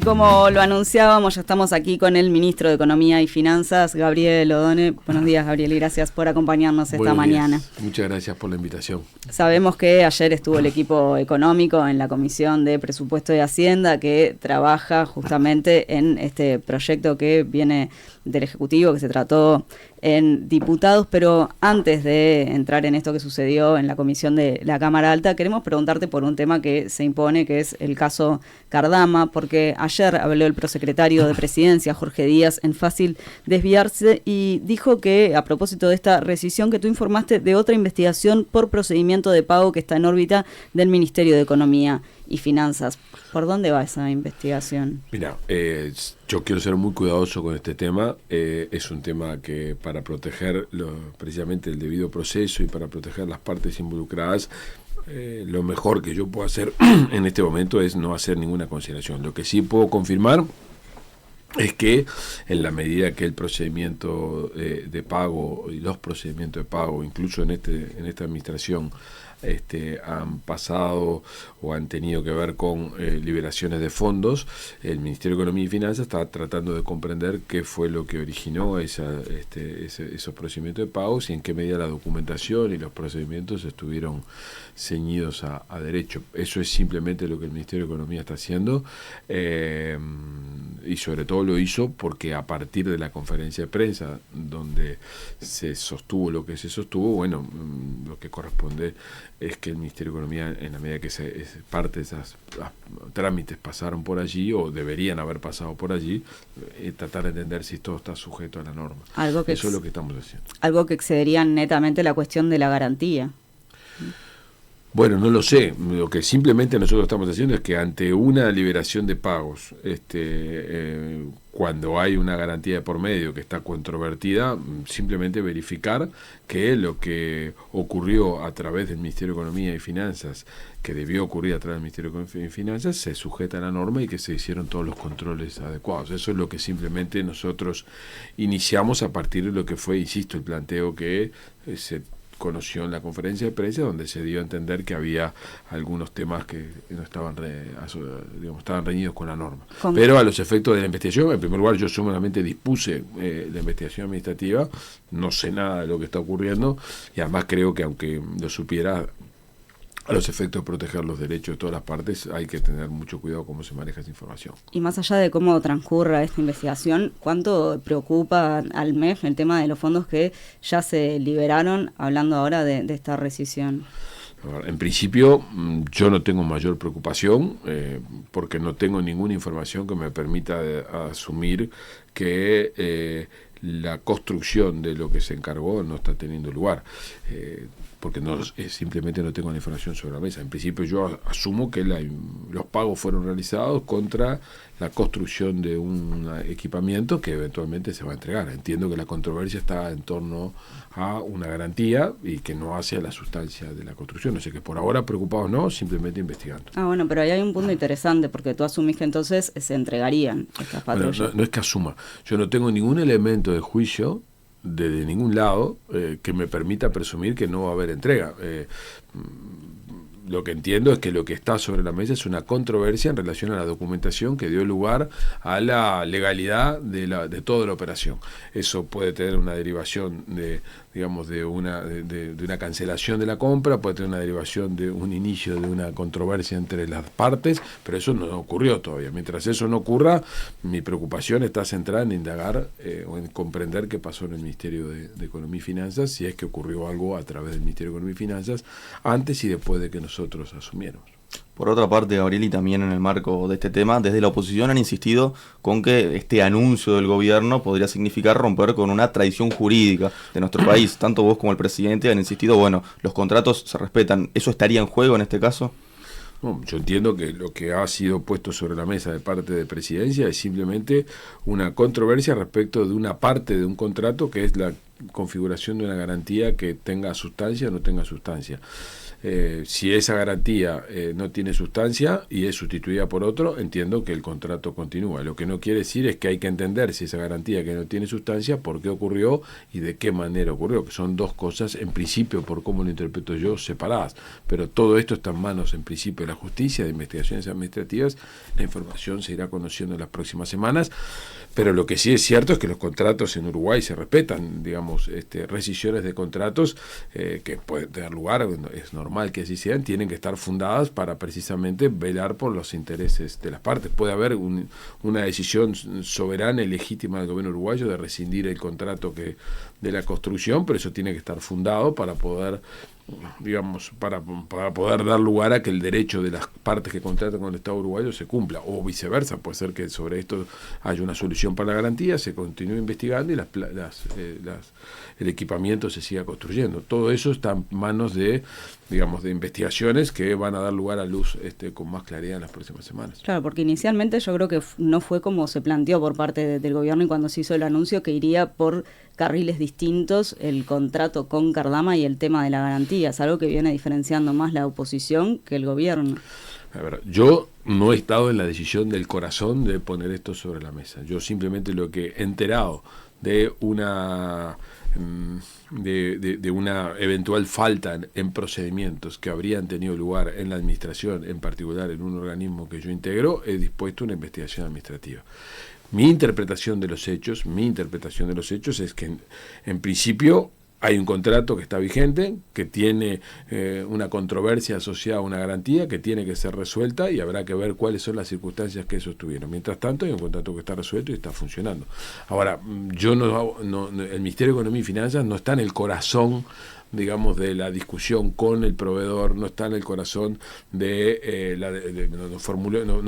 como lo anunciábamos, ya estamos aquí con el ministro de Economía y Finanzas, Gabriel Odone. Buenos días, Gabriel, y gracias por acompañarnos esta mañana. Muchas gracias por la invitación. Sabemos que ayer estuvo el equipo económico en la Comisión de Presupuesto y Hacienda que trabaja justamente en este proyecto que viene del Ejecutivo, que se trató en diputados, pero antes de entrar en esto que sucedió en la Comisión de la Cámara Alta, queremos preguntarte por un tema que se impone, que es el caso Cardama, porque ayer habló el prosecretario de Presidencia, Jorge Díaz, en Fácil Desviarse, y dijo que, a propósito de esta rescisión, que tú informaste de otra investigación por procedimiento de pago que está en órbita del Ministerio de Economía y Finanzas. ¿Por dónde va esa investigación? Mira, yo quiero ser muy cuidadoso con este tema. Es un tema que para proteger precisamente el debido proceso y para proteger las partes involucradas, lo mejor que yo puedo hacer en este momento es no hacer ninguna consideración. Lo que sí puedo confirmar es que en la medida que el procedimiento de pago y los procedimientos de pago, incluso en esta administración, han pasado o han tenido que ver con liberaciones de fondos, el Ministerio de Economía y Finanzas está tratando de comprender qué fue lo que originó esos procedimientos de pagos y en qué medida la documentación y los procedimientos estuvieron ceñidos a derecho. Eso es simplemente lo que el Ministerio de Economía está haciendo, y sobre todo lo hizo porque a partir de la conferencia de prensa donde se sostuvo lo que se sostuvo, bueno, lo que corresponde es que el Ministerio de Economía, en la medida que parte de esos trámites pasaron por allí o deberían haber pasado por allí, tratar de entender si todo está sujeto a la norma. Eso es lo que estamos haciendo. Algo que excedería netamente la cuestión de la garantía. Bueno, no lo sé. Lo que simplemente nosotros estamos haciendo es que ante una liberación de pagos, cuando hay una garantía de por medio que está controvertida, simplemente verificar que lo que ocurrió a través del Ministerio de Economía y Finanzas, que debió ocurrir a través del Ministerio de Economía y Finanzas, se sujeta a la norma y que se hicieron todos los controles adecuados. Eso es lo que simplemente nosotros iniciamos a partir de lo que fue, insisto, el planteo que se conoció en la conferencia de prensa, donde se dio a entender que había algunos temas que no estaban estaban reñidos con la norma. Pero a los efectos de la investigación, en primer lugar, yo solamente dispuse la investigación administrativa, no sé nada de lo que está ocurriendo, y además creo que aunque lo supiera, a los efectos de proteger los derechos de todas las partes, hay que tener mucho cuidado cómo se maneja esa información. Y más allá de cómo transcurra esta investigación, ¿cuánto preocupa al MEF el tema de los fondos que ya se liberaron, hablando ahora de esta rescisión? En principio, yo no tengo mayor preocupación, porque no tengo ninguna información que me permita asumir que la construcción de lo que se encargó no está teniendo lugar. Porque simplemente no tengo la información sobre la mesa. En principio yo asumo que los pagos fueron realizados contra la construcción de un equipamiento que eventualmente se va a entregar. Entiendo que la controversia está en torno a una garantía y que no hace a la sustancia de la construcción. O sea que por ahora preocupados no, simplemente investigando. Bueno, pero ahí hay un punto interesante, porque tú asumís que entonces se entregarían estas patrullas. Bueno, no es que asuma. Yo no tengo ningún elemento de juicio de ningún lado que me permita presumir que no va a haber entrega. Lo que entiendo es que lo que está sobre la mesa es una controversia en relación a la documentación que dio lugar a la legalidad de toda la operación. Eso puede tener una derivación de una cancelación de la compra, puede tener una derivación de un inicio de una controversia entre las partes, pero eso no ocurrió todavía. Mientras eso no ocurra, mi preocupación está centrada en indagar o en comprender qué pasó en el Ministerio de Economía y Finanzas, si es que ocurrió algo a través del Ministerio de Economía y Finanzas antes y después de que nosotros asumieramos. Por otra parte, Gabriel, y también en el marco de este tema, desde la oposición han insistido con que este anuncio del gobierno podría significar romper con una tradición jurídica de nuestro país. Tanto vos como el presidente han insistido, los contratos se respetan. ¿Eso estaría en juego en este caso? No, yo entiendo que lo que ha sido puesto sobre la mesa de parte de Presidencia es simplemente una controversia respecto de una parte de un contrato que es configuración de una garantía que tenga sustancia o no tenga sustancia. Si esa garantía no tiene sustancia y es sustituida por otro, entiendo que el contrato continúa. Lo que no quiere decir es que hay que entender si esa garantía que no tiene sustancia, por qué ocurrió y de qué manera ocurrió, que son dos cosas, en principio, por cómo lo interpreto yo, separadas. Pero todo esto está en manos, en principio, de la justicia, de investigaciones administrativas. La información se irá conociendo en las próximas semanas. Pero lo que sí es cierto es que los contratos en Uruguay se respetan, digamos, rescisiones de contratos que pueden dar lugar, es normal que así sean, tienen que estar fundadas para precisamente velar por los intereses de las partes. Puede haber una decisión soberana y legítima del gobierno uruguayo de rescindir el contrato de la construcción, pero eso tiene que estar fundado para poder, digamos, para poder dar lugar a que el derecho de las partes que contratan con el Estado uruguayo se cumpla, o viceversa. Puede ser que sobre esto haya una solución para la garantía, se continúe investigando y el equipamiento se siga construyendo. Todo eso está en manos de, digamos, de investigaciones que van a dar lugar a luz con más claridad en las próximas semanas. Claro, porque inicialmente yo creo que no fue como se planteó por parte del gobierno, y cuando se hizo el anuncio que iría por carriles distintos el contrato con Cardama y el tema de la garantía. Es algo que viene diferenciando más la oposición que el gobierno. A ver, yo no he estado en la decisión del corazón de poner esto sobre la mesa. Yo simplemente lo que he enterado de una eventual falta en procedimientos que habrían tenido lugar en la administración, en particular en un organismo que yo integro, he dispuesto una investigación administrativa. Mi interpretación de los hechos es que en principio hay un contrato que está vigente, que tiene una controversia asociada a una garantía que tiene que ser resuelta, y habrá que ver cuáles son las circunstancias que sostuvieron. Mientras tanto, hay un contrato que está resuelto y está funcionando. Ahora, el Ministerio de Economía y Finanzas no está en el corazón, digamos, de la discusión con el proveedor, no está en el corazón no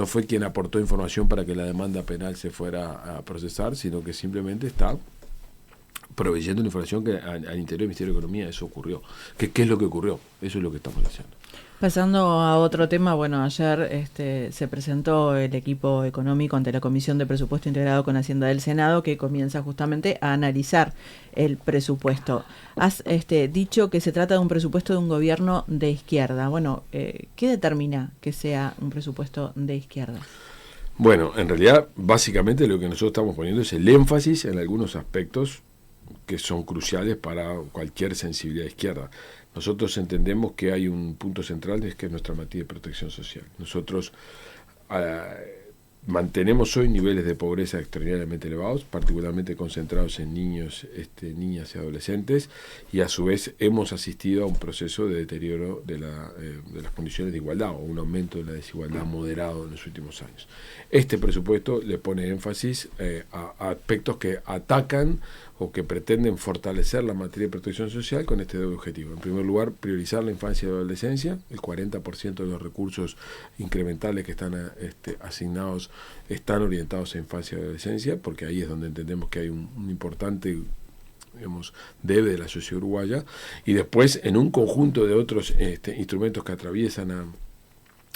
fue quien aportó información para que la demanda penal se fuera a procesar, sino que simplemente está proveyendo una información que al interior del Ministerio de Economía eso ocurrió. ¿Qué es lo que ocurrió? Eso es lo que estamos haciendo. Pasando a otro tema, bueno, ayer se presentó el equipo económico ante la Comisión de Presupuesto Integrado con Hacienda del Senado, que comienza justamente a analizar el presupuesto. Has dicho que se trata de un presupuesto de un gobierno de izquierda. Bueno, ¿qué determina que sea un presupuesto de izquierda? Bueno, en realidad, básicamente lo que nosotros estamos poniendo es el énfasis en algunos aspectos que son cruciales para cualquier sensibilidad de izquierda. Nosotros entendemos que hay un punto central, es que es nuestra materia de protección social. Nosotros mantenemos hoy niveles de pobreza extraordinariamente elevados, particularmente concentrados en niños, niñas y adolescentes, y a su vez hemos asistido a un proceso de deterioro de las condiciones de igualdad, o un aumento de la desigualdad moderado en los últimos años. Este presupuesto le pone énfasis a aspectos que atacan o que pretenden fortalecer la materia de protección social con este doble objetivo. En primer lugar, priorizar la infancia y la adolescencia. El 40% de los recursos incrementales que están asignados están orientados a infancia y adolescencia, porque ahí es donde entendemos que hay un importante, digamos, debe de la sociedad uruguaya. Y después, en un conjunto de otros instrumentos que atraviesan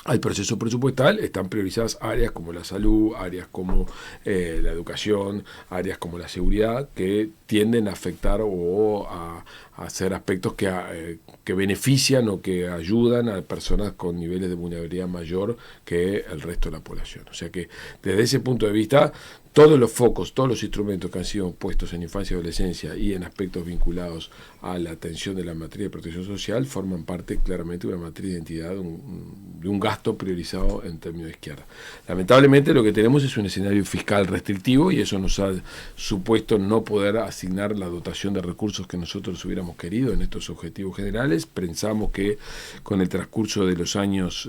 al proceso presupuestal, están priorizadas áreas como la salud, áreas como la educación, áreas como la seguridad, que tienden a afectar o a hacer aspectos que benefician o que ayudan a personas con niveles de vulnerabilidad mayor que el resto de la población. O sea que desde ese punto de vista, todos los focos, todos los instrumentos que han sido puestos en infancia y adolescencia y en aspectos vinculados a la atención de la materia de protección social forman parte claramente de una materia de identidad, de un gasto priorizado en términos de izquierda. Lamentablemente lo que tenemos es un escenario fiscal restrictivo, y eso nos ha supuesto no poder asignar la dotación de recursos que nosotros hubiéramos querido en estos objetivos generales. Pensamos que con el transcurso de los años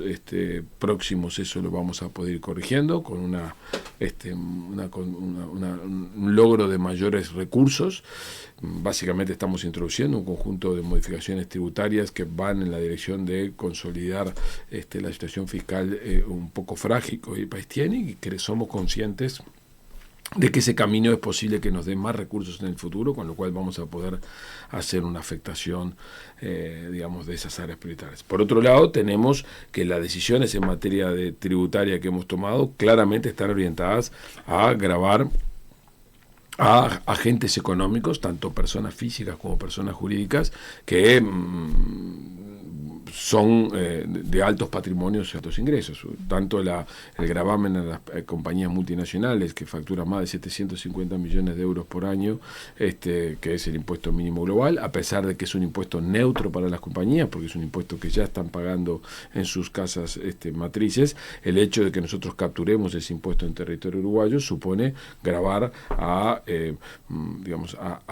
próximos eso lo vamos a poder ir corrigiendo con un logro de mayores recursos. Básicamente estamos introduciendo un conjunto de modificaciones tributarias que van en la dirección de consolidar la situación fiscal un poco frágil que el país tiene, y que somos conscientes de que ese camino es posible que nos dé más recursos en el futuro, con lo cual vamos a poder hacer una afectación, digamos, de esas áreas prioritarias. Por otro lado, tenemos que las decisiones en materia de tributaria que hemos tomado claramente están orientadas a gravar a agentes económicos, tanto personas físicas como personas jurídicas, que son de altos patrimonios y altos ingresos. Tanto el gravamen a las compañías multinacionales, que facturan más de 750 millones de euros por año, que es el impuesto mínimo global, a pesar de que es un impuesto neutro para las compañías, porque es un impuesto que ya están pagando en sus casas matrices. El hecho de que nosotros capturemos ese impuesto en territorio uruguayo supone gravar a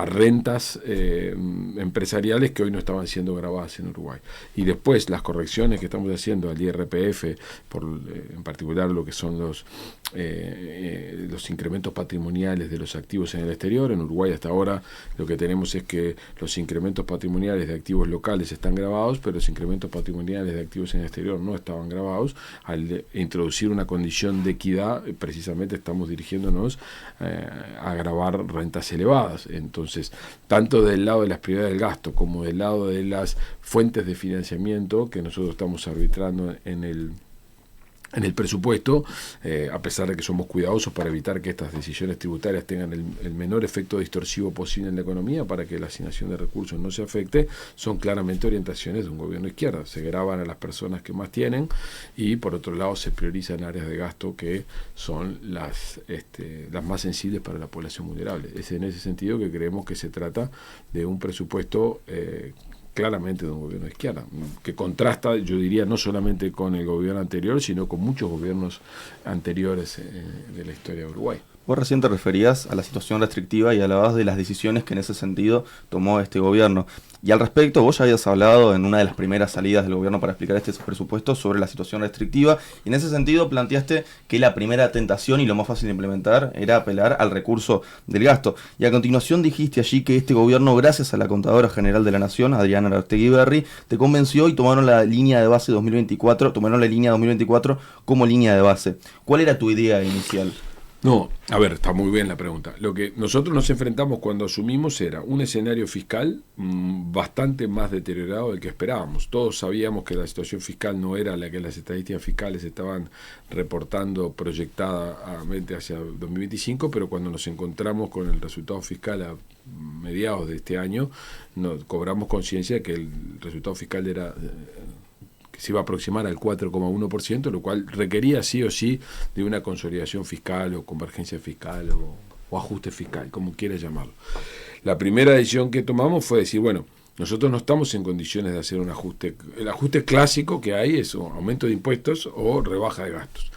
rentas empresariales que hoy no estaban siendo gravadas en Uruguay. Y después las correcciones que estamos haciendo al IRPF, en particular lo que son los incrementos patrimoniales de los activos en el exterior. En Uruguay hasta ahora lo que tenemos es que los incrementos patrimoniales de activos locales están gravados, pero los incrementos patrimoniales de activos en el exterior no estaban gravados. Al introducir una condición de equidad, precisamente estamos dirigiéndonos a gravar rentas elevadas. Entonces, tanto del lado de las prioridades del gasto como del lado de las fuentes de financiamiento que nosotros estamos arbitrando en el presupuesto, a pesar de que somos cuidadosos para evitar que estas decisiones tributarias tengan el menor efecto distorsivo posible en la economía, para que la asignación de recursos no se afecte, son claramente orientaciones de un gobierno de izquierda. Se graban a las personas que más tienen y por otro lado se priorizan áreas de gasto que son las más sensibles para la población vulnerable. Es en ese sentido que creemos que se trata de un presupuesto claramente de un gobierno de izquierda, que contrasta, yo diría, no solamente con el gobierno anterior, sino con muchos gobiernos anteriores de la historia de Uruguay. Vos recién te referías a la situación restrictiva y hablabas de las decisiones que en ese sentido tomó este gobierno. Y al respecto, vos ya habías hablado en una de las primeras salidas del gobierno para explicar este presupuesto sobre la situación restrictiva, y en ese sentido planteaste que la primera tentación y lo más fácil de implementar era apelar al recurso del gasto. Y a continuación dijiste allí que este gobierno, gracias a la Contadora General de la Nación, Adriana Araztegui Berri, te convenció y tomaron la línea de base 2024, tomaron la línea 2024 como línea de base. ¿Cuál era tu idea inicial? No, a ver, está muy bien la pregunta. Lo que nosotros nos enfrentamos cuando asumimos era un escenario fiscal bastante más deteriorado del que esperábamos. Todos sabíamos que la situación fiscal no era la que las estadísticas fiscales estaban reportando proyectadamente hacia 2025, pero cuando nos encontramos con el resultado fiscal a mediados de este año, nos cobramos conciencia de que el resultado fiscal era se iba a aproximar al 4,1%, lo cual requería sí o sí de una consolidación fiscal o convergencia fiscal o ajuste fiscal, como quieras llamarlo. La primera decisión que tomamos fue decir, bueno, nosotros no estamos en condiciones de hacer un ajuste. El ajuste clásico que hay es un aumento de impuestos o rebaja de gastos.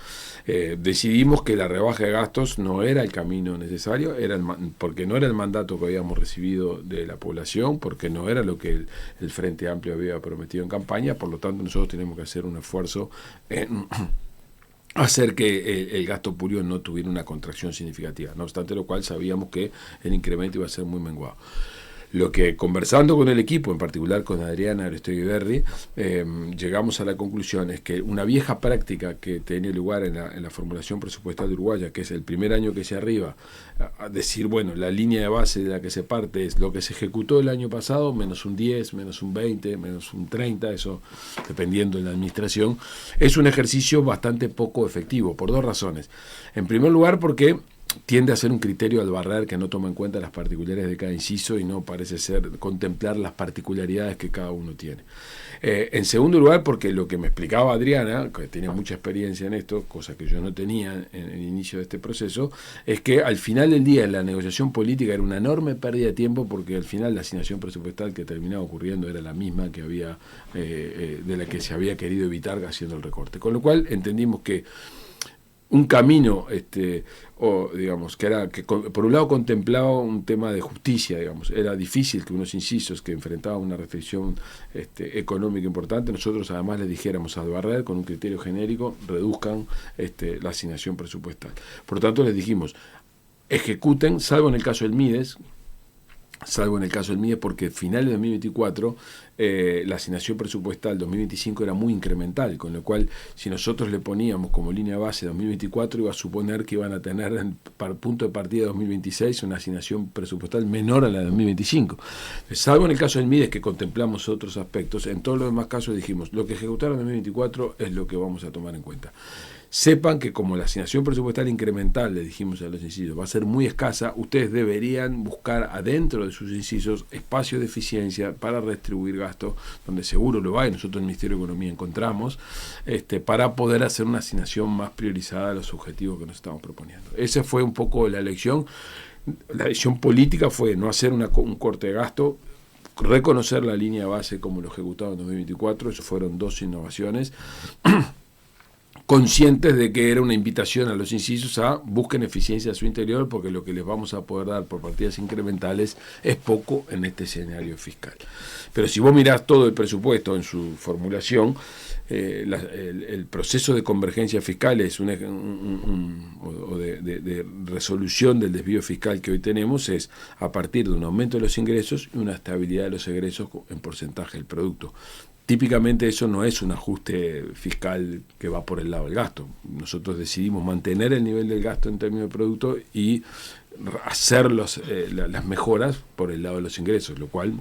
Decidimos que la rebaja de gastos no era el camino necesario, porque no era el mandato que habíamos recibido de la población, porque no era lo que el Frente Amplio había prometido en campaña. Por lo tanto, nosotros tenemos que hacer un esfuerzo en hacer que el gasto público no tuviera una contracción significativa. No obstante lo cual, sabíamos que el incremento iba a ser muy menguado. Lo que, conversando con el equipo, en particular con Adriana Araztegui Berri, llegamos a la conclusión es que una vieja práctica que tenía lugar en la formulación presupuestal uruguaya, que es el primer año que se arriba, a decir, bueno, la línea de base de la que se parte es lo que se ejecutó el año pasado, menos un 10, menos un 20, menos un 30, eso dependiendo de la administración, es un ejercicio bastante poco efectivo, por dos razones. En primer lugar, porque tiende a ser un criterio al barrer que no toma en cuenta las particularidades de cada inciso y no parece ser contemplar las particularidades que cada uno tiene. En segundo lugar, porque lo que me explicaba Adriana, que tiene mucha experiencia en esto, cosa que yo no tenía en el inicio de este proceso, es que al final del día la negociación política era una enorme pérdida de tiempo, porque al final la asignación presupuestal que terminaba ocurriendo era la misma que había de la que se había querido evitar haciendo el recorte. Con lo cual entendimos que un camino, digamos, que por un lado contemplaba un tema de justicia, digamos, era difícil que unos incisos que enfrentaban una restricción económica importante, nosotros además les dijéramos al barrer con un criterio genérico, reduzcan la asignación presupuestal. Por lo tanto les dijimos, ejecuten, salvo en el caso del MIDES, porque finales de 2024 la asignación presupuestal 2025 era muy incremental, con lo cual si nosotros le poníamos como línea base 2024 iba a suponer que iban a tener en punto de partida 2026 una asignación presupuestal menor a la de 2025. Salvo en el caso del MIDES, que contemplamos otros aspectos, en todos los demás casos dijimos, lo que ejecutaron en 2024 es lo que vamos a tomar en cuenta. Sepan que como la asignación presupuestal incremental, le dijimos a los incisos, va a ser muy escasa, ustedes deberían buscar adentro de sus incisos espacios de eficiencia para redistribuir gastos, donde seguro lo hay, nosotros en el Ministerio de Economía encontramos, para poder hacer una asignación más priorizada a los objetivos que nos estamos proponiendo. Esa fue un poco la elección. La decisión política fue no hacer un corte de gasto, reconocer la línea base como lo ejecutado en 2024, eso fueron 2 innovaciones, conscientes de que era una invitación a los incisos a busquen eficiencia a su interior, porque lo que les vamos a poder dar por partidas incrementales es poco en este escenario fiscal. Pero si vos mirás todo el presupuesto en su formulación, el proceso de convergencia fiscal es de resolución del desvío fiscal que hoy tenemos es a partir de un aumento de los ingresos y una estabilidad de los egresos en porcentaje del producto. Típicamente eso no es un ajuste fiscal que va por el lado del gasto. Nosotros decidimos mantener el nivel del gasto en términos de producto y hacer las mejoras por el lado de los ingresos, lo cual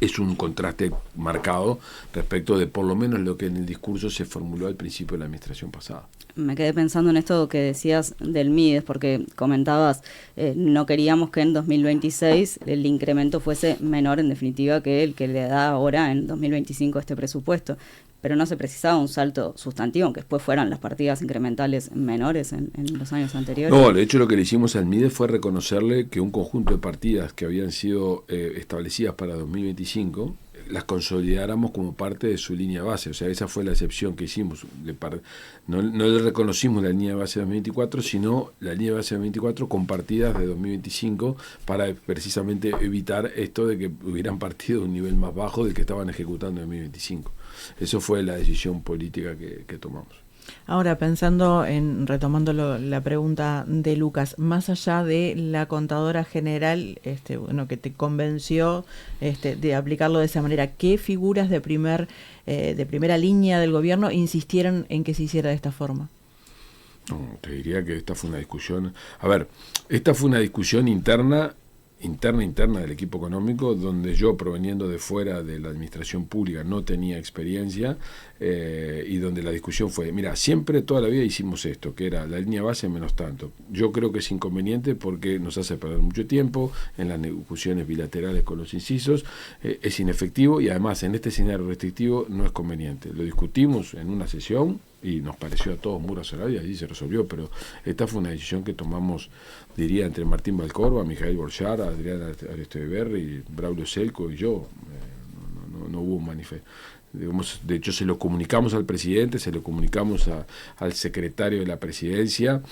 es un contraste marcado respecto de por lo menos lo que en el discurso se formuló al principio de la administración pasada. Me quedé pensando en esto que decías del MIDES, porque comentabas, no queríamos que en 2026 el incremento fuese menor en definitiva que el que le da ahora en 2025 este presupuesto, pero no se precisaba un salto sustantivo, aunque después fueran las partidas incrementales menores en los años anteriores. No, de hecho lo que le hicimos al MIDES fue reconocerle que un conjunto de partidas que habían sido establecidas para 2025, las consolidáramos como parte de su línea base. O sea, esa fue la excepción que hicimos. No le reconocimos la línea base de 2024, sino la línea base de 2024 con partidas de 2025 para precisamente evitar esto de que hubieran partido de un nivel más bajo del que estaban ejecutando en 2025. Eso fue la decisión política que tomamos. Ahora, pensando retomando la pregunta de Lucas, más allá de la contadora general, que te convenció de aplicarlo de esa manera, ¿qué figuras de primera línea del gobierno insistieron en que se hiciera de esta forma? No, te diría que esta fue una discusión. Esta fue una discusión interna del equipo económico, donde yo, proveniendo de fuera de la administración pública, no tenía experiencia, y donde la discusión fue, mira, siempre toda la vida hicimos esto, que era la línea base menos tanto. Yo creo que es inconveniente porque nos hace perder mucho tiempo en las negociaciones bilaterales con los incisos, es inefectivo y además en este escenario restrictivo no es conveniente. Lo discutimos en una sesión y nos pareció a todos muy razonable y allí se resolvió, pero esta fue una decisión que tomamos, diría, entre Martín Valcorba, Mijael Borchar, Adrián Aresteberri, Braulio Selco y yo. No hubo un manifiesto. De hecho, se lo comunicamos al presidente, se lo comunicamos al secretario de la presidencia,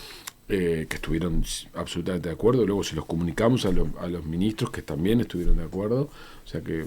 que estuvieron absolutamente de acuerdo, luego se los comunicamos a los ministros que también estuvieron de acuerdo, o sea que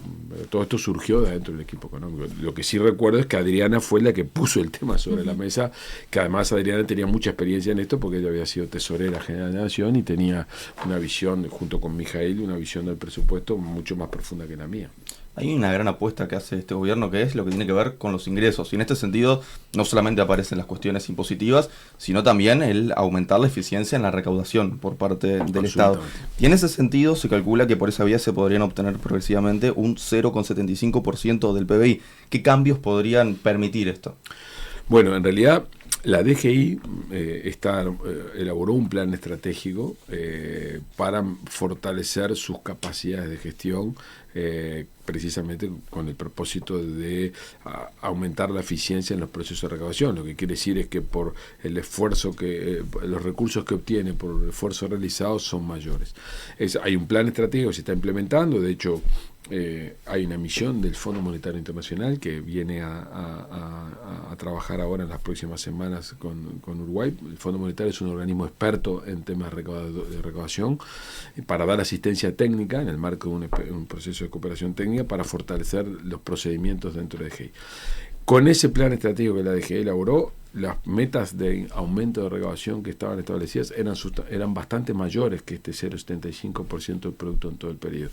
todo esto surgió de adentro del equipo económico. Lo que sí recuerdo es que Adriana fue la que puso el tema sobre la mesa, que además Adriana tenía mucha experiencia en esto porque ella había sido tesorera general de la Nación y tenía una visión, junto con Mijael, una visión del presupuesto mucho más profunda que la mía. Hay una gran apuesta que hace este gobierno, que es lo que tiene que ver con los ingresos. Y en este sentido, no solamente aparecen las cuestiones impositivas, sino también el aumentar la eficiencia en la recaudación por parte del Estado. Y en ese sentido, se calcula que por esa vía se podrían obtener progresivamente un 0,75% del PBI. ¿Qué cambios podrían permitir esto? Bueno, en realidad la DGI elaboró un plan estratégico para fortalecer sus capacidades de gestión, precisamente con el propósito de aumentar la eficiencia en los procesos de recaudación. Lo que quiere decir es que por el esfuerzo los recursos que obtiene por el esfuerzo realizado son mayores. Hay un plan estratégico que se está implementando, de hecho hay una misión del Fondo Monetario Internacional que viene a trabajar ahora en las próximas semanas con Uruguay. El Fondo Monetario es un organismo experto en temas de recaudación para dar asistencia técnica en el marco de un proceso de cooperación técnica para fortalecer los procedimientos dentro de DGI. Con ese plan estratégico que la DGI elaboró, las metas de aumento de recaudación que estaban establecidas eran bastante mayores que este 0,75% del producto en todo el periodo.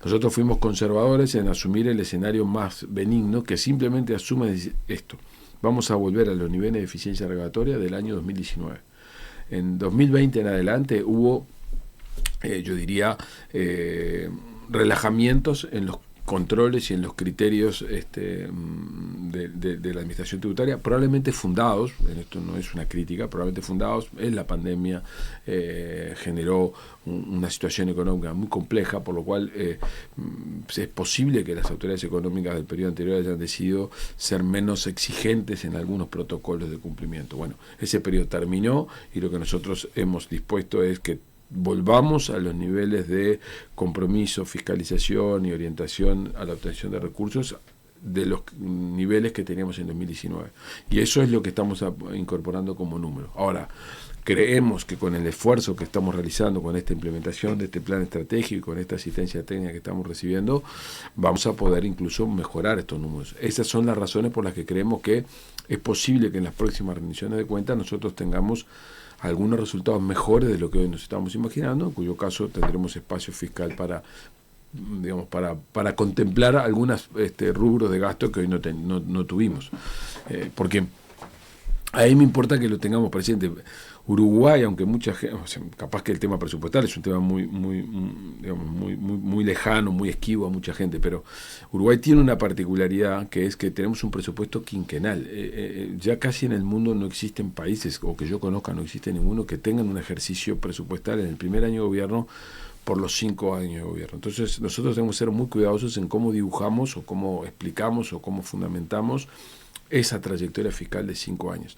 Nosotros fuimos conservadores en asumir el escenario más benigno, que simplemente asume esto: vamos a volver a los niveles de eficiencia recaudatoria del año 2019. En 2020 en adelante hubo, yo diría, relajamientos en los controles y en los criterios de la administración tributaria, probablemente fundados, en esto no es una crítica, probablemente fundados en la pandemia, generó una situación económica muy compleja, por lo cual es posible que las autoridades económicas del periodo anterior hayan decidido ser menos exigentes en algunos protocolos de cumplimiento. Bueno, ese periodo terminó y lo que nosotros hemos dispuesto es que volvamos a los niveles de compromiso, fiscalización y orientación a la obtención de recursos de los niveles que teníamos en 2019. Y eso es lo que estamos incorporando como número. Ahora, creemos que con el esfuerzo que estamos realizando, con esta implementación de este plan estratégico y con esta asistencia técnica que estamos recibiendo, vamos a poder incluso mejorar estos números. Esas son las razones por las que creemos que es posible que en las próximas rendiciones de cuentas nosotros tengamos algunos resultados mejores de lo que hoy nos estamos imaginando, en cuyo caso tendremos espacio fiscal para, digamos, para contemplar algunos rubros de gasto que hoy no tuvimos. Porque ahí me importa que lo tengamos presente. Uruguay, aunque mucha gente, o sea, capaz que el tema presupuestal es un tema muy lejano, muy esquivo a mucha gente, pero Uruguay tiene una particularidad, que es que tenemos un presupuesto quinquenal. Ya casi en el mundo no existen países, o que yo conozca no existe ninguno, que tengan un ejercicio presupuestal en el primer año de gobierno por los 5 años de gobierno. Entonces nosotros tenemos que ser muy cuidadosos en cómo dibujamos o cómo explicamos o cómo fundamentamos esa trayectoria fiscal de 5 años.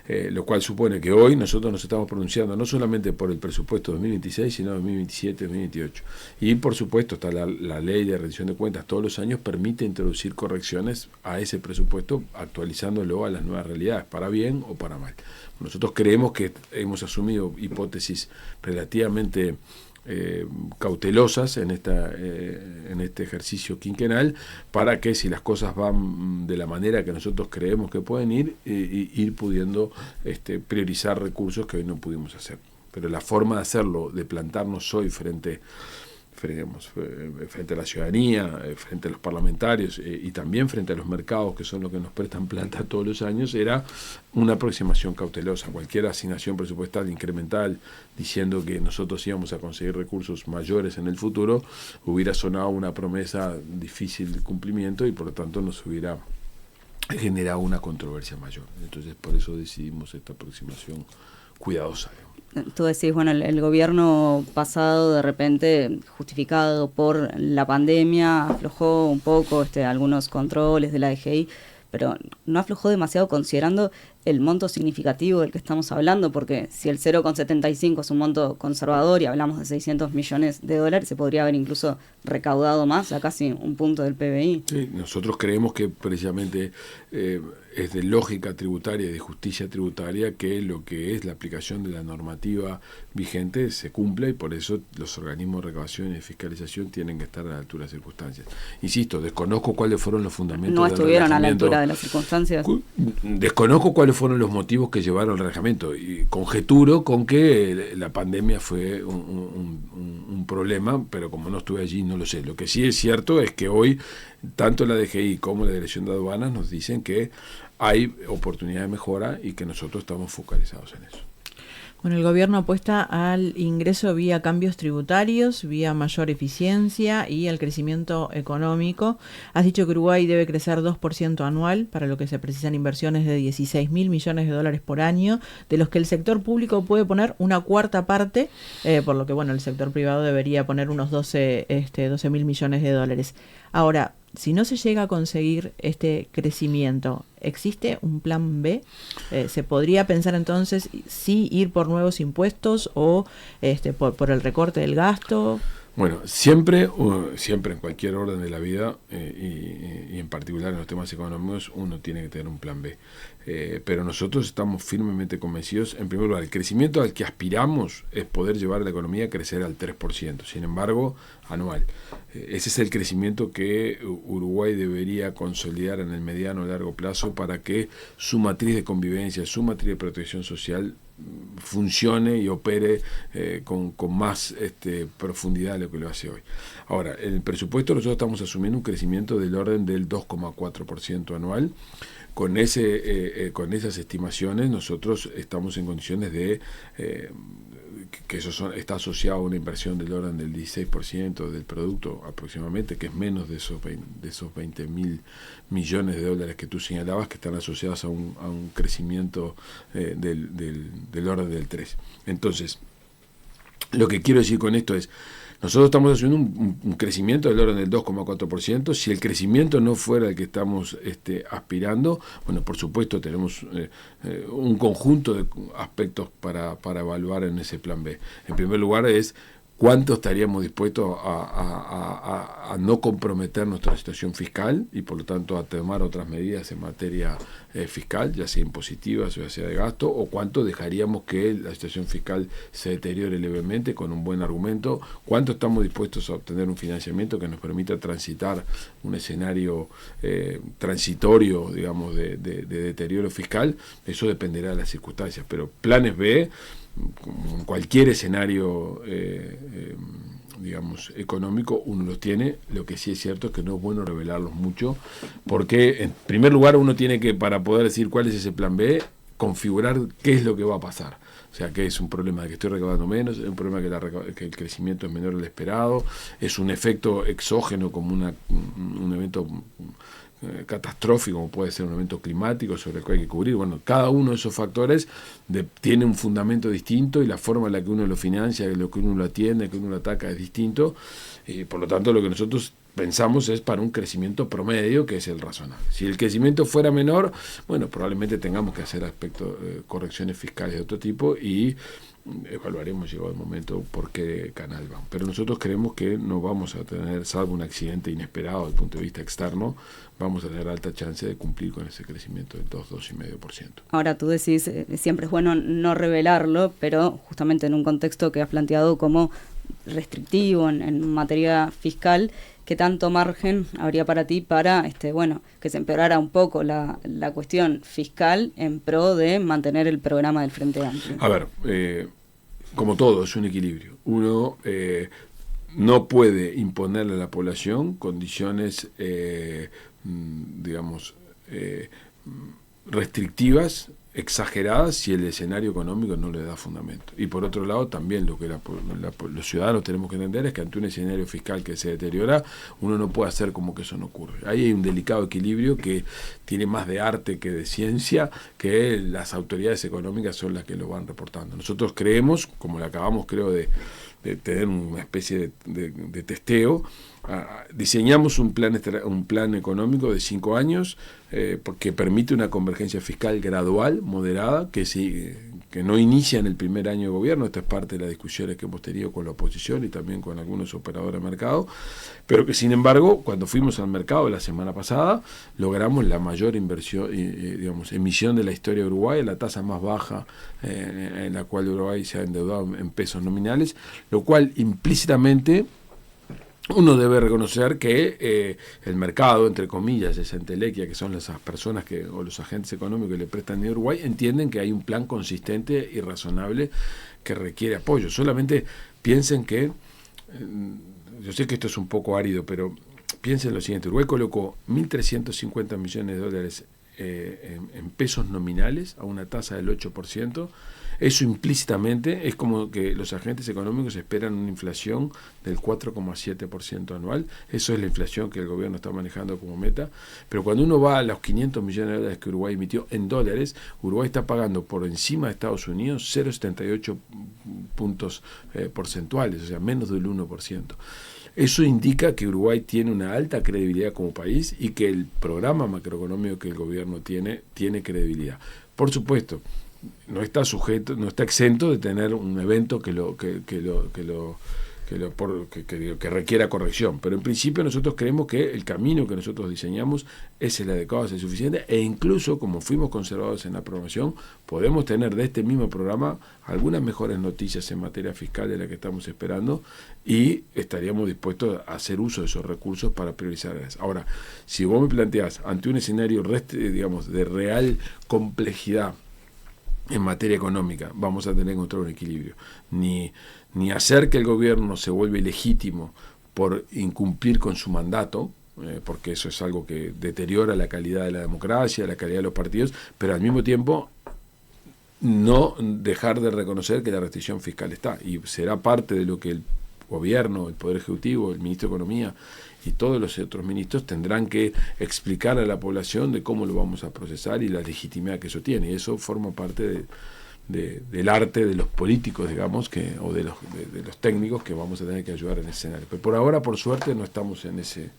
Lo cual supone que hoy nosotros nos estamos pronunciando no solamente por el presupuesto 2026, sino 2027, 2028. Y por supuesto está la ley de rendición de cuentas todos los años, permite introducir correcciones a ese presupuesto, actualizándolo a las nuevas realidades, para bien o para mal. Nosotros creemos que hemos asumido hipótesis relativamente cautelosas en este ejercicio quinquenal, para que si las cosas van de la manera que nosotros creemos que pueden ir pudiendo priorizar recursos que hoy no pudimos hacer. Pero la forma de hacerlo, de plantarnos hoy frente a la ciudadanía, frente a los parlamentarios y también frente a los mercados, que son los que nos prestan plata todos los años, era una aproximación cautelosa. Cualquier asignación presupuestal incremental diciendo que nosotros íbamos a conseguir recursos mayores en el futuro hubiera sonado una promesa difícil de cumplimiento y por lo tanto nos hubiera generado una controversia mayor. Entonces por eso decidimos esta aproximación cuidadosa. Tú decís, bueno, el gobierno pasado de repente, justificado por la pandemia, aflojó un poco algunos controles de la DGI, pero no aflojó demasiado considerando el monto significativo del que estamos hablando, porque si el 0,75 es un monto conservador y hablamos de 600 millones de dólares, se podría haber incluso recaudado más, a casi un punto del PBI. Sí, nosotros creemos que precisamente es de lógica tributaria y de justicia tributaria que lo que es la aplicación de la normativa vigente se cumpla, y por eso los organismos de recaudación y de fiscalización tienen que estar a la altura de las circunstancias. Insisto, desconozco cuáles fueron los fundamentos. No estuvieron a la altura de las circunstancias. Desconozco cuáles fueron los motivos que llevaron al relajamiento, y conjeturo con que la pandemia fue un problema, pero como no estuve allí no lo sé. Lo que sí es cierto es que hoy tanto la DGI como la Dirección de Aduanas nos dicen que hay oportunidad de mejora y que nosotros estamos focalizados en eso. Bueno, el gobierno apuesta al ingreso vía cambios tributarios, vía mayor eficiencia y al crecimiento económico. Has dicho que Uruguay debe crecer 2% anual, para lo que se precisan inversiones de 16.000 millones de dólares por año, de los que el sector público puede poner una cuarta parte, por lo que bueno, el sector privado debería poner unos 12.000 millones de dólares. Ahora, si no se llega a conseguir este crecimiento, ¿existe un plan B? ¿Se podría pensar entonces sí ir por nuevos impuestos o por el recorte del gasto? Bueno, siempre en cualquier orden de la vida, y en particular en los temas económicos, uno tiene que tener un plan B. Pero nosotros estamos firmemente convencidos, en primer lugar, el crecimiento al que aspiramos es poder llevar a la economía a crecer al 3%, sin embargo, anual. Ese es el crecimiento que Uruguay debería consolidar en el mediano o largo plazo para que su matriz de convivencia, su matriz de protección social funcione y opere con más profundidad de lo que lo hace hoy. Ahora, en el presupuesto nosotros estamos asumiendo un crecimiento del orden del 2,4% anual. Con esas estimaciones nosotros estamos en condiciones de que eso está asociado a una inversión del orden del 16% del producto aproximadamente, que es menos de esos 20.000 millones de dólares que tú señalabas, que están asociados a un crecimiento del orden del 3%. Entonces, lo que quiero decir con esto es, nosotros estamos haciendo un crecimiento del orden del 2,4%. Si el crecimiento no fuera el que estamos aspirando, bueno, por supuesto tenemos un conjunto de aspectos para evaluar en ese plan B. En primer lugar es cuánto estaríamos dispuestos a no comprometer nuestra situación fiscal y por lo tanto a tomar otras medidas en materia fiscal, ya sea impositiva, ya sea de gasto, o cuánto dejaríamos que la situación fiscal se deteriore levemente con un buen argumento, cuánto estamos dispuestos a obtener un financiamiento que nos permita transitar un escenario transitorio, digamos, de deterioro fiscal. Eso dependerá de las circunstancias, pero planes B, como en cualquier escenario digamos económico, uno los tiene. Lo que sí es cierto es que no es bueno revelarlos mucho, porque en primer lugar uno tiene que, para poder decir cuál es ese plan B, configurar qué es lo que va a pasar. O sea, que es un problema de que estoy recaudando menos, es un problema que el crecimiento es menor del esperado, es un efecto exógeno como un evento catastrófico, como puede ser un evento climático sobre el cual hay que cubrir. Bueno, cada uno de esos factores tiene un fundamento distinto y la forma en la que uno lo financia, lo que uno lo atiende, que uno lo ataca es distinto. Por lo tanto, lo que nosotros pensamos es para un crecimiento promedio, que es el razonable. Si el crecimiento fuera menor, bueno, probablemente tengamos que hacer correcciones fiscales de otro tipo y evaluaremos, llegado el momento, por qué canal van. Pero nosotros creemos que no vamos a tener, salvo un accidente inesperado desde el punto de vista externo, vamos a tener alta chance de cumplir con ese crecimiento del 2,5%. Ahora tú decís, siempre es bueno no revelarlo, pero justamente en un contexto que has planteado como restrictivo en materia fiscal, ¿qué tanto margen habría para ti para que se empeorara un poco la cuestión fiscal en pro de mantener el programa del Frente Amplio? A ver, como todo, es un equilibrio. Uno no puede imponerle a la población condiciones, restrictivas, exageradas, si el escenario económico no le da fundamento. Y por otro lado, también lo que los ciudadanos tenemos que entender es que ante un escenario fiscal que se deteriora, uno no puede hacer como que eso no ocurre. Ahí hay un delicado equilibrio que tiene más de arte que de ciencia, que las autoridades económicas son las que lo van reportando. Nosotros creemos, como le acabamos creo de tener una especie de testeo, diseñamos un plan económico de 5 años porque permite una convergencia fiscal gradual, moderada, que no inicia en el primer año de gobierno. Esta es parte de las discusiones que hemos tenido con la oposición y también con algunos operadores de mercado, pero que sin embargo, cuando fuimos al mercado la semana pasada, logramos la mayor inversión, emisión de la historia de Uruguay, la tasa más baja en la cual Uruguay se ha endeudado en pesos nominales, lo cual implícitamente uno debe reconocer que el mercado, entre comillas, esa entelequia, que son esas personas o los agentes económicos que le prestan dinero a Uruguay, entienden que hay un plan consistente y razonable que requiere apoyo. Solamente piensen que, yo sé que esto es un poco árido, pero piensen lo siguiente: Uruguay colocó 1.350 millones de dólares en pesos nominales a una tasa del 8%. Eso implícitamente es como que los agentes económicos esperan una inflación del 4,7% anual. Eso es la inflación que el gobierno está manejando como meta. Pero cuando uno va a los 500 millones de dólares que Uruguay emitió en dólares, Uruguay está pagando por encima de Estados Unidos 0,78 puntos porcentuales, o sea, menos del 1%. Eso indica que Uruguay tiene una alta credibilidad como país y que el programa macroeconómico que el gobierno tiene credibilidad. Por supuesto, no está exento de tener un evento que lo que requiera corrección. Pero en principio nosotros creemos que el camino que nosotros diseñamos es el adecuado, es el suficiente, e incluso, como fuimos conservadores en la programación, podemos tener de este mismo programa algunas mejores noticias en materia fiscal de la que estamos esperando, y estaríamos dispuestos a hacer uso de esos recursos para priorizar eso. Ahora, si vos me planteás ante un escenario digamos de real complejidad en materia económica, vamos a tener que encontrar un equilibrio. Ni hacer que el gobierno se vuelva ilegítimo por incumplir con su mandato, porque eso es algo que deteriora la calidad de la democracia, la calidad de los partidos, pero al mismo tiempo no dejar de reconocer que la restricción fiscal está, y será parte de lo que el gobierno, el Poder Ejecutivo, el Ministro de Economía y todos los otros ministros tendrán que explicar a la población de cómo lo vamos a procesar y la legitimidad que eso tiene, y eso forma parte del arte de los políticos, digamos, o de los técnicos que vamos a tener que ayudar en ese escenario. Pero por ahora, por suerte, no estamos en ese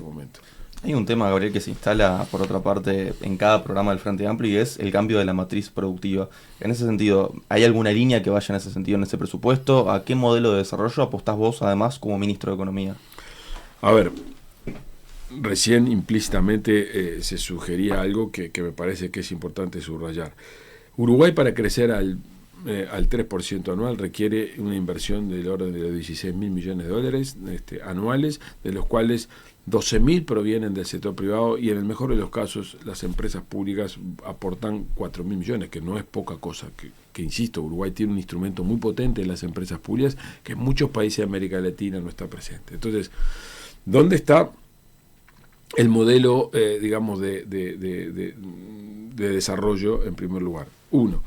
momento. Hay un tema, Gabriel, que se instala, por otra parte, en cada programa del Frente Amplio, y es el cambio de la matriz productiva. En ese sentido, ¿hay alguna línea que vaya en ese sentido, en ese presupuesto? ¿A qué modelo de desarrollo apostás vos, además, como ministro de Economía? A ver, recién implícitamente se sugería algo que me parece que es importante subrayar. Uruguay, para crecer al 3% anual, requiere una inversión del orden de los 16.000 millones de dólares anuales, de los cuales 12.000 provienen del sector privado, y en el mejor de los casos las empresas públicas aportan 4.000 millones, que no es poca cosa, que insisto, Uruguay tiene un instrumento muy potente en las empresas públicas que en muchos países de América Latina no está presente. Entonces, ¿dónde está el modelo, digamos, de desarrollo en primer lugar? Uno,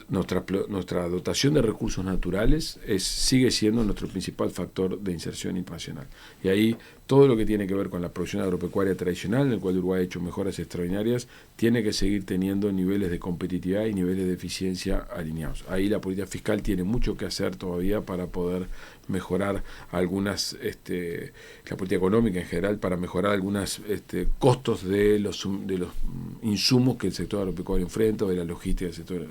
nuestra dotación de recursos naturales sigue siendo nuestro principal factor de inserción internacional. Y ahí todo lo que tiene que ver con la producción agropecuaria tradicional, en el cual Uruguay ha hecho mejoras extraordinarias, tiene que seguir teniendo niveles de competitividad y niveles de eficiencia alineados. Ahí la política fiscal tiene mucho que hacer todavía para poder mejorar algunas, la política económica en general, para mejorar algunos costos de los insumos que el sector agropecuario enfrenta, o de la logística del sector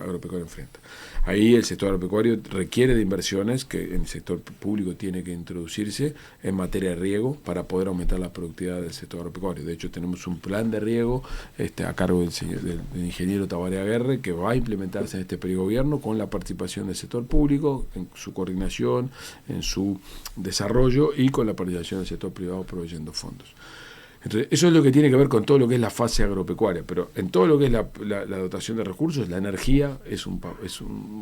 agropecuario enfrenta. Ahí el sector agropecuario requiere de inversiones que en el sector público tiene que introducirse en materia de riego para poder aumentar la productividad del sector agropecuario. De hecho, tenemos un plan de riego a cargo del ingeniero Tabaré Aguerre, que va a implementarse en este periodo de gobierno con la participación del sector público, en su coordinación, en su desarrollo, y con la participación del sector privado proveyendo fondos. Entonces, eso es lo que tiene que ver con todo lo que es la fase agropecuaria, pero en todo lo que es la dotación de recursos, la energía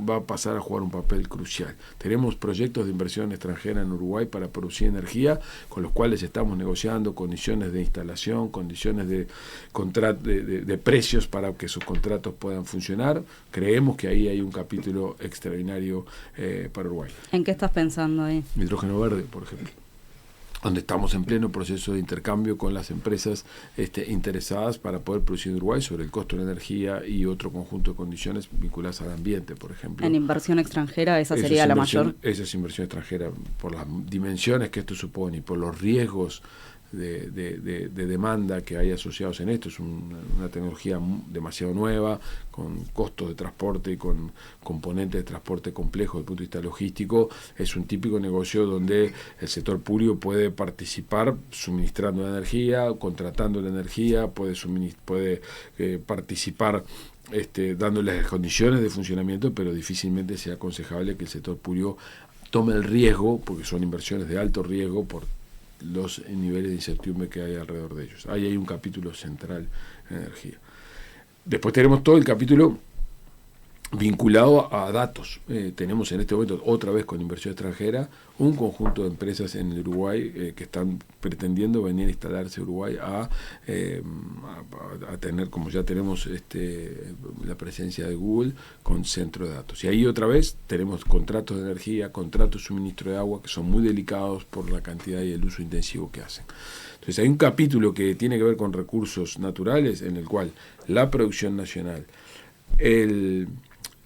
va a pasar a jugar un papel crucial. Tenemos proyectos de inversión extranjera en Uruguay para producir energía, con los cuales estamos negociando condiciones de instalación, condiciones de precios para que sus contratos puedan funcionar. Creemos que ahí hay un capítulo extraordinario para Uruguay. ¿En qué estás pensando ahí? Hidrógeno verde, por ejemplo, donde estamos en pleno proceso de intercambio con las empresas interesadas para poder producir en Uruguay sobre el costo de la energía y otro conjunto de condiciones vinculadas al ambiente, por ejemplo. En inversión extranjera, esa sería la mayor. Esa es inversión extranjera, por las dimensiones que esto supone y por los riesgos de demanda que hay asociados en esto. Es una tecnología demasiado nueva, con costos de transporte y con componentes de transporte complejos desde el punto de vista logístico. Es un típico negocio donde el sector público puede participar suministrando la energía, contratando la energía, puede participar dándoles las condiciones de funcionamiento, pero difícilmente sea aconsejable que el sector público tome el riesgo, porque son inversiones de alto riesgo por los niveles de incertidumbre que hay alrededor de ellos. Ahí hay un capítulo central en energía. Después tenemos todo el capítulo vinculado a datos. Tenemos en este momento, otra vez con inversión extranjera, un conjunto de empresas en el Uruguay que están pretendiendo venir a instalarse en Uruguay a tener, como ya tenemos la presencia de Google, con centro de datos. Y ahí otra vez tenemos contratos de energía, contratos de suministro de agua, que son muy delicados por la cantidad y el uso intensivo que hacen. Entonces hay un capítulo que tiene que ver con recursos naturales, en el cual la producción nacional,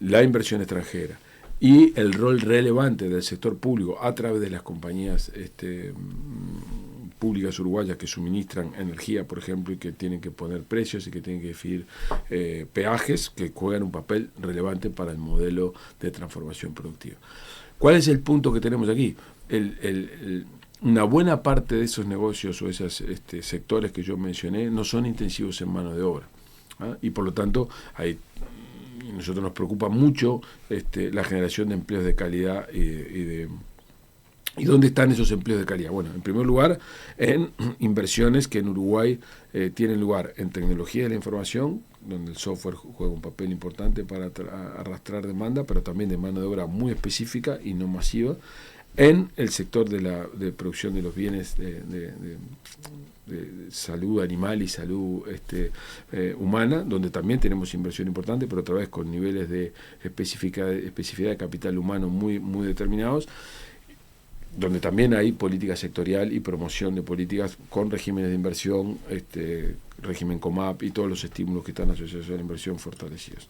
la inversión extranjera y el rol relevante del sector público a través de las compañías públicas uruguayas que suministran energía, por ejemplo, y que tienen que poner precios y que tienen que definir peajes, que juegan un papel relevante para el modelo de transformación productiva. ¿Cuál es el punto que tenemos aquí? Una buena parte de esos negocios o esos sectores que yo mencioné no son intensivos en mano de obra, ¿ah? Y por lo tanto nosotros nos preocupa mucho la generación de empleos de calidad ¿y dónde están esos empleos de calidad? Bueno, en primer lugar, en inversiones que en Uruguay tienen lugar en tecnología de la información, donde el software juega un papel importante para arrastrar demanda, pero también de mano de obra muy específica y no masiva, en el sector de producción de los bienes de salud animal y salud humana, donde también tenemos inversión importante, pero otra vez con niveles de especificidad de capital humano muy, muy determinados, donde también hay política sectorial y promoción de políticas con regímenes de inversión, régimen COMAP y todos los estímulos que están asociados a la inversión fortalecidos.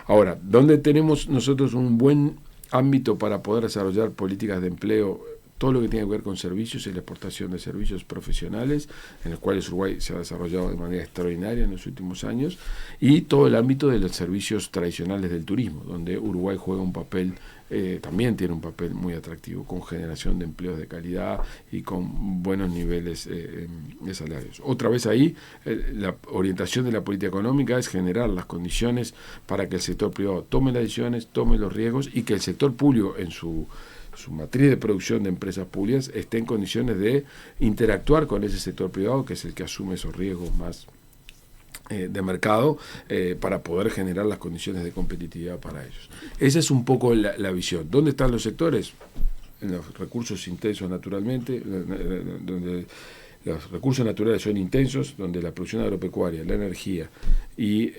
Ahora, ¿dónde tenemos nosotros un buen ámbito para poder desarrollar políticas de empleo? Todo lo que tiene que ver con servicios y la exportación de servicios profesionales, en los cuales Uruguay se ha desarrollado de manera extraordinaria en los últimos años, y todo el ámbito de los servicios tradicionales del turismo, donde Uruguay juega un papel, también tiene un papel muy atractivo, con generación de empleos de calidad y con buenos niveles de salarios. Otra vez ahí, la orientación de la política económica es generar las condiciones para que el sector privado tome las decisiones, tome los riesgos, y que el sector público en su matriz de producción de empresas públicas esté en condiciones de interactuar con ese sector privado, que es el que asume esos riesgos más de mercado, para poder generar las condiciones de competitividad para ellos. Esa es un poco la visión. ¿Dónde están los sectores? En los recursos intensos, naturalmente, donde los recursos naturales son intensos, donde la producción agropecuaria, la energía y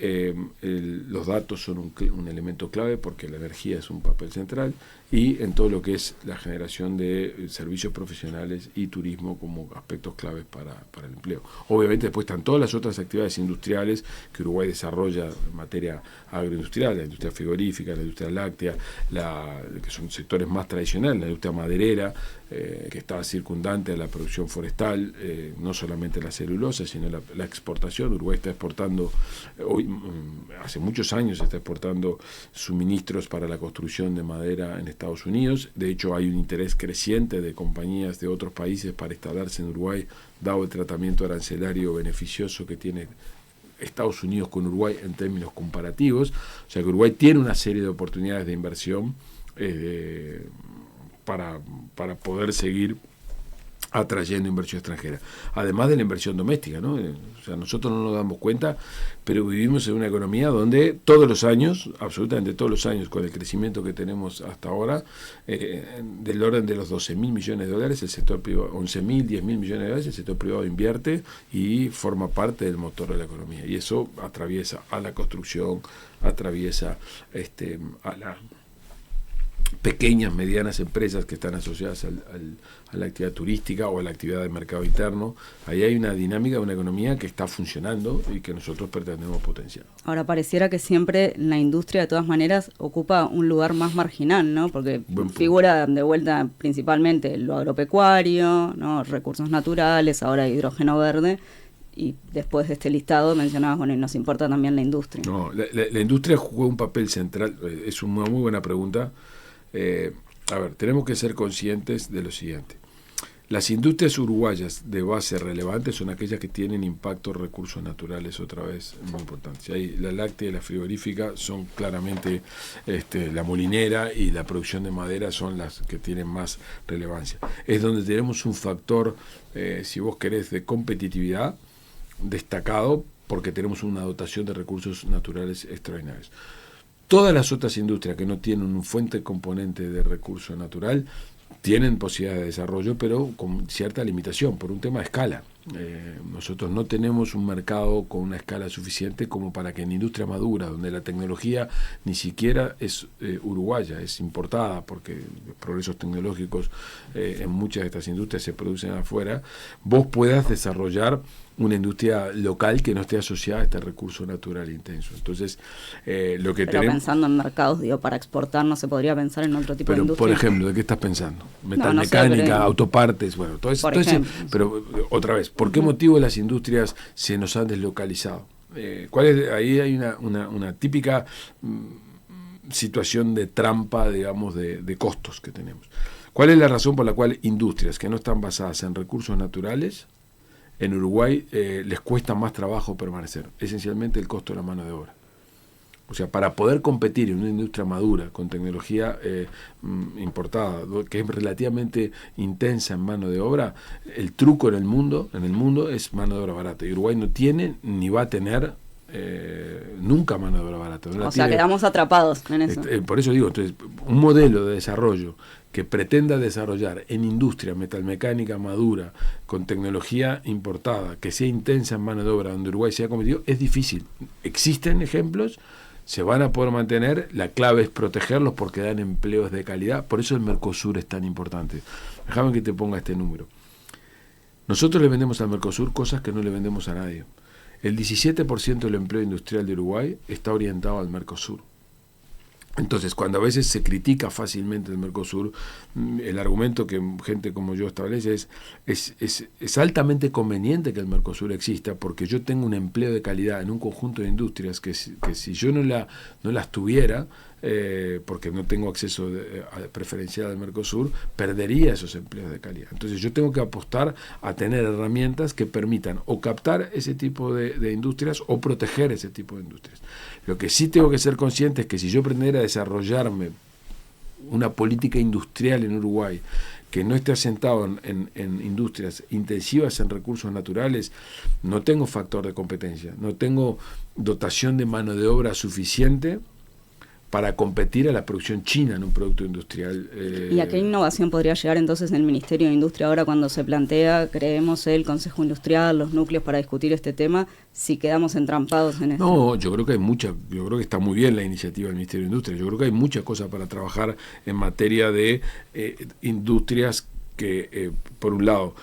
los datos son un elemento clave, porque la energía es un papel central, y en todo lo que es la generación de servicios profesionales y turismo como aspectos claves para el empleo. Obviamente después están todas las otras actividades industriales que Uruguay desarrolla en materia agroindustrial, la industria frigorífica, la industria láctea, que son sectores más tradicionales, la industria maderera, que está circundante a la producción forestal, no solamente la celulosa, sino la exportación. Uruguay está exportando, hoy, hace muchos años está exportando suministros para la construcción de madera en Estados Unidos. De hecho, hay un interés creciente de compañías de otros países para instalarse en Uruguay, dado el tratamiento arancelario beneficioso que tiene Estados Unidos con Uruguay en términos comparativos. O sea que Uruguay tiene una serie de oportunidades de inversión para poder seguir atrayendo inversión extranjera, además de la inversión doméstica, ¿no? O sea, nosotros no nos damos cuenta, pero vivimos en una economía donde todos los años, absolutamente todos los años, con el crecimiento que tenemos hasta ahora, del orden de los 12.000 millones de dólares, el sector privado, 11.000, 10.000 millones de dólares, el sector privado invierte y forma parte del motor de la economía, y eso atraviesa a la construcción, atraviesa a la pequeñas, medianas empresas que están asociadas a la actividad turística o a la actividad de mercado interno. Ahí hay una dinámica de una economía que está funcionando y que nosotros pretendemos potenciar. Ahora, pareciera que siempre la industria, de todas maneras, ocupa un lugar más marginal, ¿no? Porque figura de vuelta principalmente lo agropecuario, ¿no? Recursos naturales, ahora hidrógeno verde. Y después de este listado mencionabas, bueno, y nos importa también la industria. No, la industria juega un papel central. Es una muy buena pregunta. A ver, tenemos que ser conscientes de lo siguiente. Las industrias uruguayas de base relevante son aquellas que tienen impacto en recursos naturales, otra vez muy importantes. Ahí la láctea y la frigorífica son claramente, la molinera y la producción de madera son las que tienen más relevancia. Es donde tenemos un factor, si vos querés, de competitividad destacado, porque tenemos una dotación de recursos naturales extraordinarios. Todas las otras industrias que no tienen un fuente componente de recurso natural tienen posibilidades de desarrollo, pero con cierta limitación, por un tema de escala. Nosotros no tenemos un mercado con una escala suficiente como para que en industria madura, donde la tecnología ni siquiera es uruguaya, es importada, porque los progresos tecnológicos en muchas de estas industrias se producen afuera, vos puedas desarrollar una industria local que no esté asociada a este recurso natural intenso. Entonces, lo que pero tenemos... pensando en mercados, para exportar, ¿no se podría pensar en otro tipo de industria? Por ejemplo, ¿de qué estás pensando? Metalmecánica, autopartes, bueno, todo eso. Pero, otra vez, ¿por qué motivo las industrias se nos han deslocalizado? Ahí hay una típica situación de trampa, digamos, de costos que tenemos. ¿Cuál es la razón por la cual industrias que no están basadas en recursos naturales en Uruguay les cuesta más trabajo permanecer? Esencialmente el costo de la mano de obra. O sea, para poder competir en una industria madura, con tecnología importada, que es relativamente intensa en mano de obra, el truco en el mundo es mano de obra barata. Y Uruguay no tiene ni va a tener nunca mano de obra barata. O sea, quedamos atrapados en eso. Por eso digo, entonces, un modelo de desarrollo que pretenda desarrollar en industria metalmecánica madura, con tecnología importada, que sea intensa en mano de obra, donde Uruguay sea competitivo, es difícil. Existen ejemplos, se van a poder mantener, la clave es protegerlos porque dan empleos de calidad, por eso el Mercosur es tan importante. Déjame que te ponga este número. Nosotros le vendemos al Mercosur cosas que no le vendemos a nadie. El 17% del empleo industrial de Uruguay está orientado al Mercosur. Entonces, cuando a veces se critica fácilmente el Mercosur, el argumento que gente como yo establece es altamente conveniente que el Mercosur exista, porque yo tengo un empleo de calidad en un conjunto de industrias que si yo no las tuviera, porque no tengo acceso preferencial al Mercosur, perdería esos empleos de calidad. Entonces yo tengo que apostar a tener herramientas que permitan o captar ese tipo de industrias o proteger ese tipo de industrias. Lo que sí tengo que ser consciente es que si yo aprendiera a desarrollarme una política industrial en Uruguay que no esté asentado en industrias intensivas en recursos naturales, no tengo factor de competencia, no tengo dotación de mano de obra suficiente para competir a la producción china en un producto industrial. ¿Y a qué innovación podría llegar entonces el Ministerio de Industria ahora cuando se plantea, creemos el Consejo Industrial, los núcleos para discutir este tema, si quedamos entrampados en esto? No, yo creo que está muy bien la iniciativa del Ministerio de Industria. Yo creo que hay muchas cosas para trabajar en materia de industrias que, por un lado,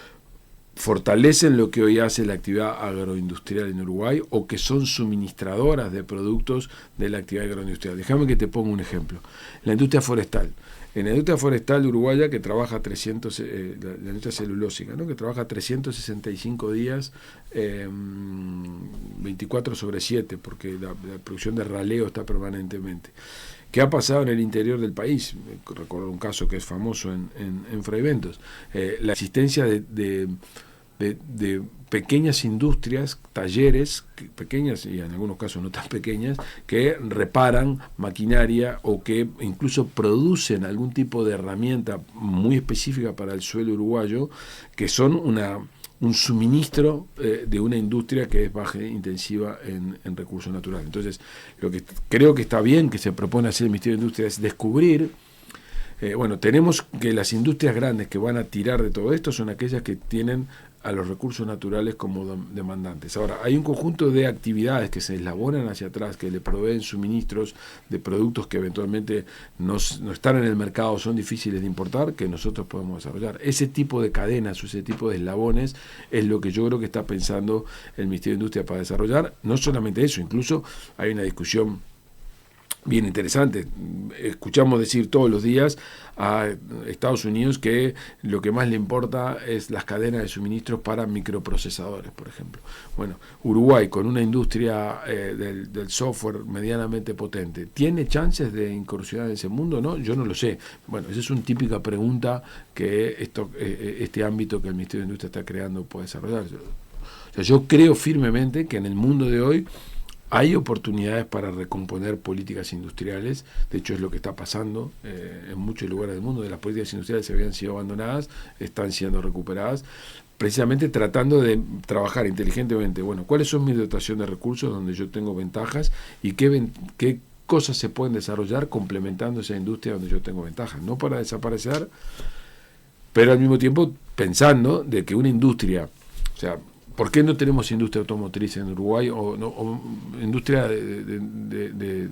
fortalecen lo que hoy hace la actividad agroindustrial en Uruguay o que son suministradoras de productos de la actividad agroindustrial. Déjame que te ponga un ejemplo. La industria forestal. En la industria forestal uruguaya que trabaja la industria celulósica, ¿no? Que trabaja 365 días, 24/7, porque la producción de raleo está permanentemente. ¿Qué ha pasado en el interior del país? Recuerdo un caso que es famoso en Fraiventos. La existencia de pequeñas industrias, talleres, pequeñas y en algunos casos no tan pequeñas, que reparan maquinaria o que incluso producen algún tipo de herramienta muy específica para el suelo uruguayo, que son un suministro de una industria que es baja intensiva en recursos naturales. Entonces, lo que creo que está bien que se propone hacer el Ministerio de Industria es descubrir, tenemos que las industrias grandes que van a tirar de todo esto son aquellas que tienen a los recursos naturales como demandantes. Ahora, hay un conjunto de actividades que se eslabonan hacia atrás, que le proveen suministros de productos que eventualmente no están en el mercado, son difíciles de importar, que nosotros podemos desarrollar. Ese tipo de cadenas o ese tipo de eslabones es lo que yo creo que está pensando el Ministerio de Industria para desarrollar. No solamente eso, incluso hay una discusión bien interesante. Escuchamos decir todos los días a Estados Unidos que lo que más le importa es las cadenas de suministros para microprocesadores, por ejemplo. Bueno, Uruguay, con una industria del software medianamente potente, ¿tiene chances de incursionar en ese mundo? No, yo no lo sé. Bueno, esa es una típica pregunta que este ámbito que el Ministerio de Industria está creando puede desarrollar. O sea, yo creo firmemente que en el mundo de hoy hay oportunidades para recomponer políticas industriales. De hecho, es lo que está pasando en muchos lugares del mundo. De las políticas industriales se habían sido abandonadas, están siendo recuperadas, precisamente tratando de trabajar inteligentemente. Bueno, ¿cuáles son mis dotación de recursos donde yo tengo ventajas y qué cosas se pueden desarrollar complementando esa industria donde yo tengo ventajas? No para desaparecer, pero al mismo tiempo pensando de que una industria, o sea, ¿por qué no tenemos industria automotriz en Uruguay o industria de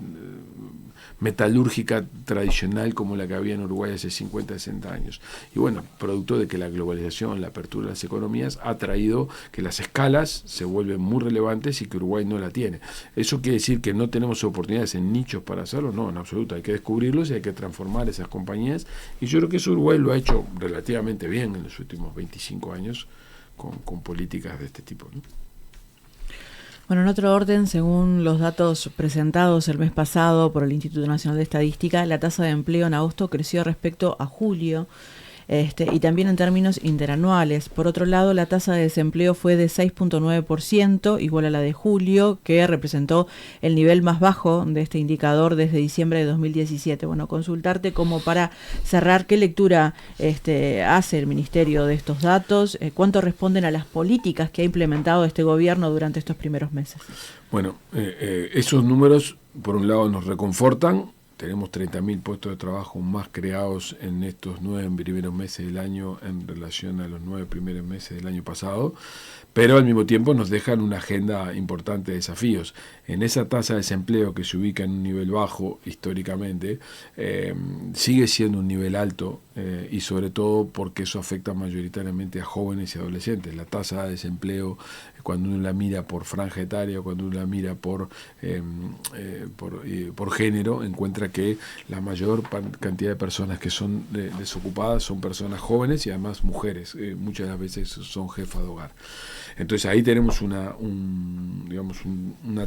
metalúrgica tradicional como la que había en Uruguay hace 50, 60 años? Y bueno, producto de que la globalización, la apertura de las economías ha traído que las escalas se vuelven muy relevantes y que Uruguay no la tiene. ¿Eso quiere decir que no tenemos oportunidades en nichos para hacerlo? No, en absoluto. Hay que descubrirlos y hay que transformar esas compañías. Y yo creo que eso Uruguay lo ha hecho relativamente bien en los últimos 25 años. Con políticas de este tipo, ¿no? Bueno, en otro orden, según los datos presentados el mes pasado por el Instituto Nacional de Estadística, la tasa de empleo en agosto creció respecto a julio. Y también en términos interanuales. Por otro lado, la tasa de desempleo fue de 6.9%, igual a la de julio, que representó el nivel más bajo de este indicador desde diciembre de 2017. Bueno, consultarte como para cerrar, ¿qué lectura hace el Ministerio de estos datos? ¿Cuánto responden a las políticas que ha implementado este gobierno durante estos primeros meses? Bueno, esos números, por un lado, nos reconfortan. Tenemos 30.000 puestos de trabajo más creados en estos 9 primeros meses del año en relación a los 9 primeros meses del año pasado, pero al mismo tiempo nos dejan una agenda importante de desafíos. En esa tasa de desempleo que se ubica en un nivel bajo históricamente, sigue siendo un nivel alto y sobre todo porque eso afecta mayoritariamente a jóvenes y adolescentes. La tasa de desempleo, cuando uno la mira por franja etaria, cuando uno la mira por género, encuentra que la mayor cantidad de personas que son desocupadas son personas jóvenes y además mujeres, muchas de las veces son jefas de hogar. Entonces ahí tenemos una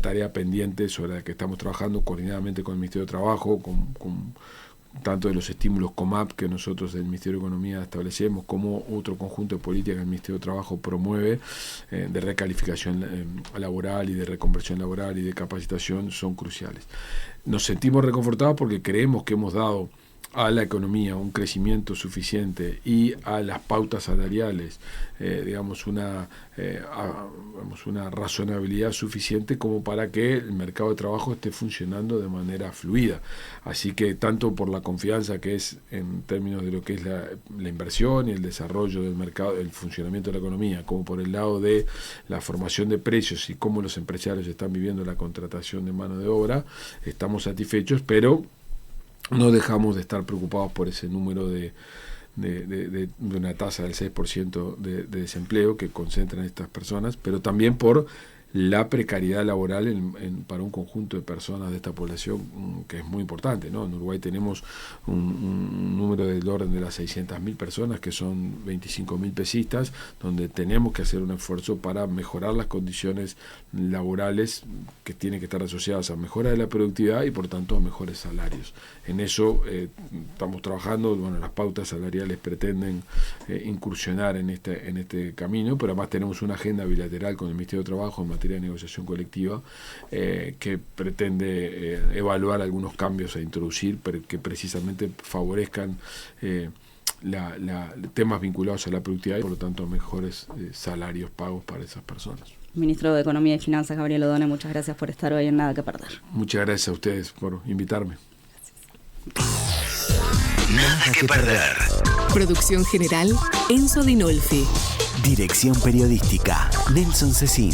tarea pendiente sobre la que estamos trabajando coordinadamente con el Ministerio de Trabajo, con tanto de los estímulos COMAP que nosotros del Ministerio de Economía establecemos, como otro conjunto de políticas que el Ministerio de Trabajo promueve, de recalificación laboral y de reconversión laboral y de capacitación, son cruciales. Nos sentimos reconfortados porque creemos que hemos dado a la economía un crecimiento suficiente y a las pautas salariales una razonabilidad suficiente como para que el mercado de trabajo esté funcionando de manera fluida. Así que tanto por la confianza que es en términos de lo que es la inversión y el desarrollo del mercado, el funcionamiento de la economía, como por el lado de la formación de precios y cómo los empresarios están viviendo la contratación de mano de obra, estamos satisfechos, pero no dejamos de estar preocupados por ese número de una tasa del 6% de desempleo que concentran estas personas, pero también por la precariedad laboral para un conjunto de personas de esta población que es muy importante, ¿no? En Uruguay tenemos un número del orden de las 600.000 personas, que son 25.000 pesistas, donde tenemos que hacer un esfuerzo para mejorar las condiciones laborales que tienen que estar asociadas a mejora de la productividad y por tanto a mejores salarios. En eso estamos trabajando. Bueno, las pautas salariales pretenden incursionar en este camino, pero además tenemos una agenda bilateral con el Ministerio de Trabajo en materia de negociación colectiva que pretende evaluar algunos cambios a introducir que precisamente favorezcan temas vinculados a la productividad y por lo tanto mejores salarios pagos para esas personas. Ministro de Economía y Finanzas, Gabriel Odone, muchas gracias por estar hoy en Nada que Perder. Muchas gracias a ustedes por invitarme. Nada que perder. Producción general, Enzo Dinolfi. Dirección periodística, Nelson Cecín.